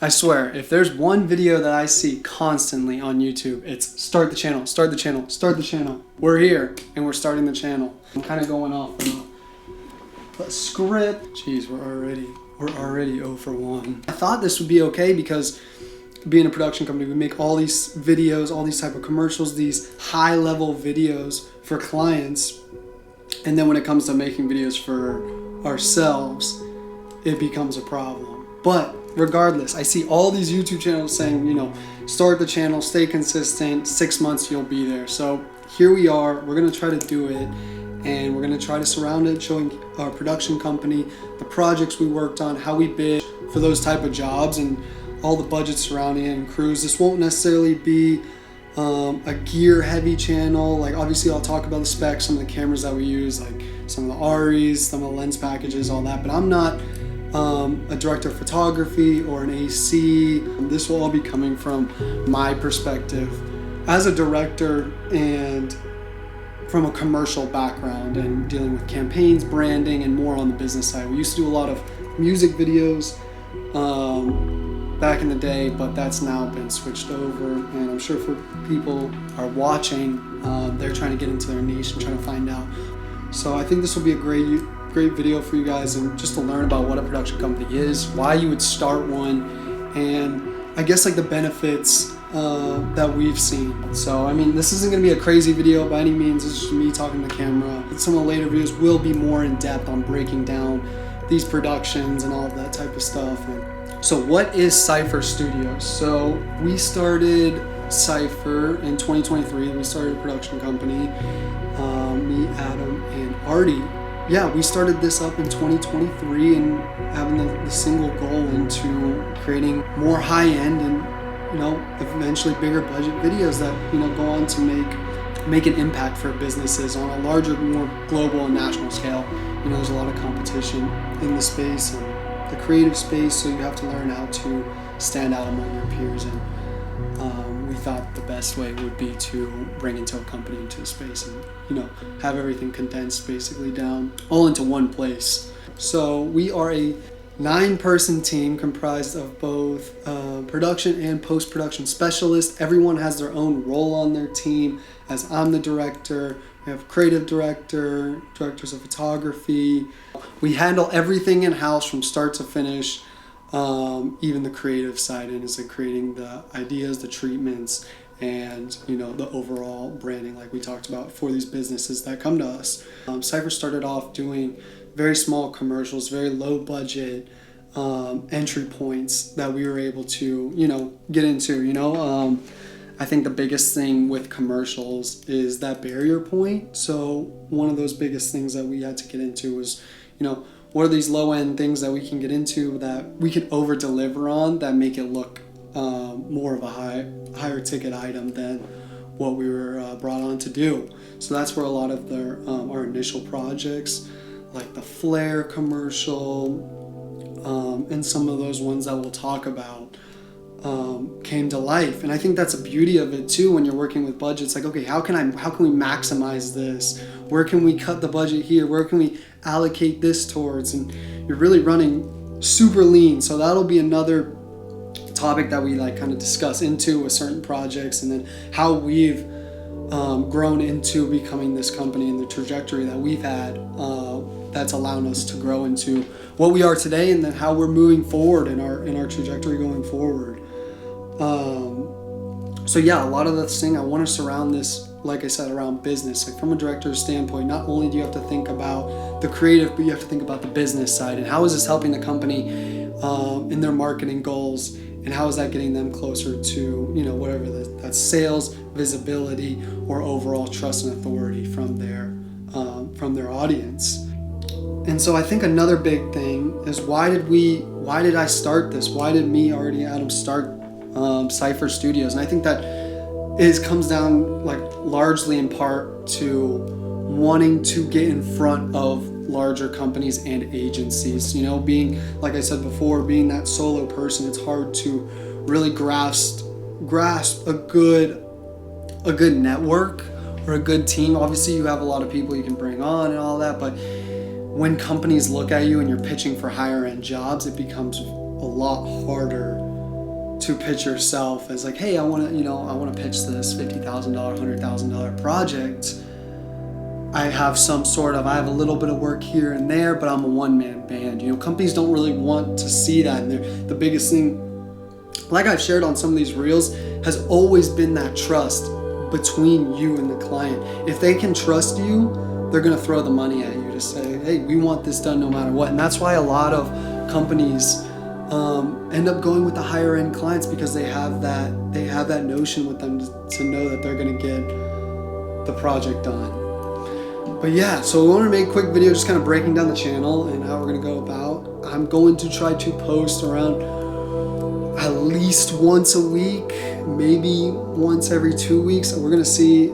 I swear, if there's one video that I see constantly on YouTube, it's start the channel, start the channel, start the channel. We're here and we're starting the channel. I'm kind of going off on a script. Jeez, we're already 0 for 1. I thought this would be okay because being a production company, we make all these videos, all these type of commercials, these high level videos for clients. And then when it comes to making videos for ourselves, it becomes a problem. But regardless, I see all these YouTube channels saying, you know, start the channel, stay consistent, 6 months you'll be there. So here we are, we're gonna try to do it, and we're gonna try to surround it, showing our production company, the projects we worked on, how we bid for those type of jobs, and all the budgets surrounding it and crews. This won't necessarily be a gear heavy channel. Like obviously I'll talk about the specs, some of the cameras that we use, like some of the REs, some of the lens packages, all that, but I'm not a director of photography or an AC. This will all be coming from my perspective as a director and from a commercial background and dealing with campaigns, branding, and more on the business side. We used to do a lot of music videos back in the day, but that's now been switched over, and I'm sure for people are watching, they're trying to get into their niche and trying to find out. So I think this will be a great video for you guys, and just to learn about what a production company is, why you would start one, and I guess like the benefits that we've seen. So I mean, this isn't going to be a crazy video by any means. This is just me talking to the camera. Some of the later videos will be more in depth on breaking down these productions and all of that type of stuff. And so what is Cypher Studios? So we started Cypher in 2023. We started a production company, me, Adam, and Artie. Yeah, we started this up in 2023 and having the single goal into creating more high-end and, you know, eventually bigger budget videos that, you know, go on to make an impact for businesses on a larger, more global and national scale. You know, there's a lot of competition in the space and the creative space, so you have to learn how to stand out among your peers, and we thought the best way would be to bring into a company into a space and, you know, have everything condensed basically down all into one place. So we are a 9-person team comprised of both production and post-production specialists. Everyone has their own role on their team. As I'm the director, we have creative director, directors of photography. We handle everything in-house from start to finish. Even the creative side is like creating the ideas, the treatments, and, you know, the overall branding like we talked about for these businesses that come to us. Cypher started off doing very small commercials, very low budget entry points that we were able to, you know, get into. You know, I think the biggest thing with commercials is that barrier point. So one of those biggest things that we had to get into was, you know, what are these low-end things that we can get into that we can over-deliver on that make it look more of a higher ticket item than what we were brought on to do. So that's where a lot of our initial projects, like the Flare commercial, and some of those ones that we'll talk about, came to life. And I think that's the beauty of it too when you're working with budgets. Like, okay, how can we maximize this? Where can we cut the budget here? Where can we allocate this towards? And you're really running super lean. So that'll be another topic that we like kind of discuss into with certain projects, and then how we've grown into becoming this company and the trajectory that we've had that's allowed us to grow into what we are today, and then how we're moving forward in our trajectory going forward. So yeah, a lot of this thing, I want to surround this, like I said, around business. Like from a director's standpoint, not only do you have to think about the creative, but you have to think about the business side, and how is this helping the company in their marketing goals, and how is that getting them closer to, you know, whatever that's sales, visibility, or overall trust and authority from their audience. And so I think another big thing is why did I start this? Why did me, Artie, Adam start Cypher Studios? And I think that comes down like largely in part to wanting to get in front of larger companies and agencies. You know, being, like I said before, being that solo person, it's hard to really grasp a good network or a good team. Obviously you have a lot of people you can bring on and all that, but when companies look at you and you're pitching for higher end jobs, it becomes a lot harder to pitch yourself as like, hey, I want to pitch this $50,000, $100,000 project. I have a little bit of work here and there, but I'm a one-man band. Companies don't really want to see that. And the biggest thing, like I've shared on some of these reels, has always been that trust between you and the client. If they can trust you, they're gonna throw the money at you to say, hey, we want this done no matter what. And that's why a lot of companies end up going with the higher end clients, because they have that notion with them to know that they're gonna get the project done. But yeah, so I wanted to make a quick video just kind of breaking down the channel and how we're going to go about. I'm going to try to post around at least once a week, maybe once every 2 weeks. We're going to see,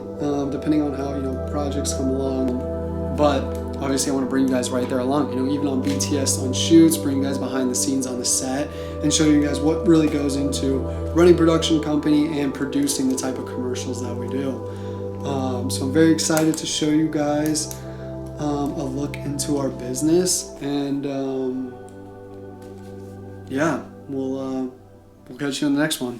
depending on how, projects come along. But obviously I want to bring you guys right there along, even on BTS, on shoots, bring you guys behind the scenes on the set and show you guys what really goes into running a production company and producing the type of commercials that we do. So I'm very excited to show you guys a look into our business, and yeah, we'll catch you in the next one.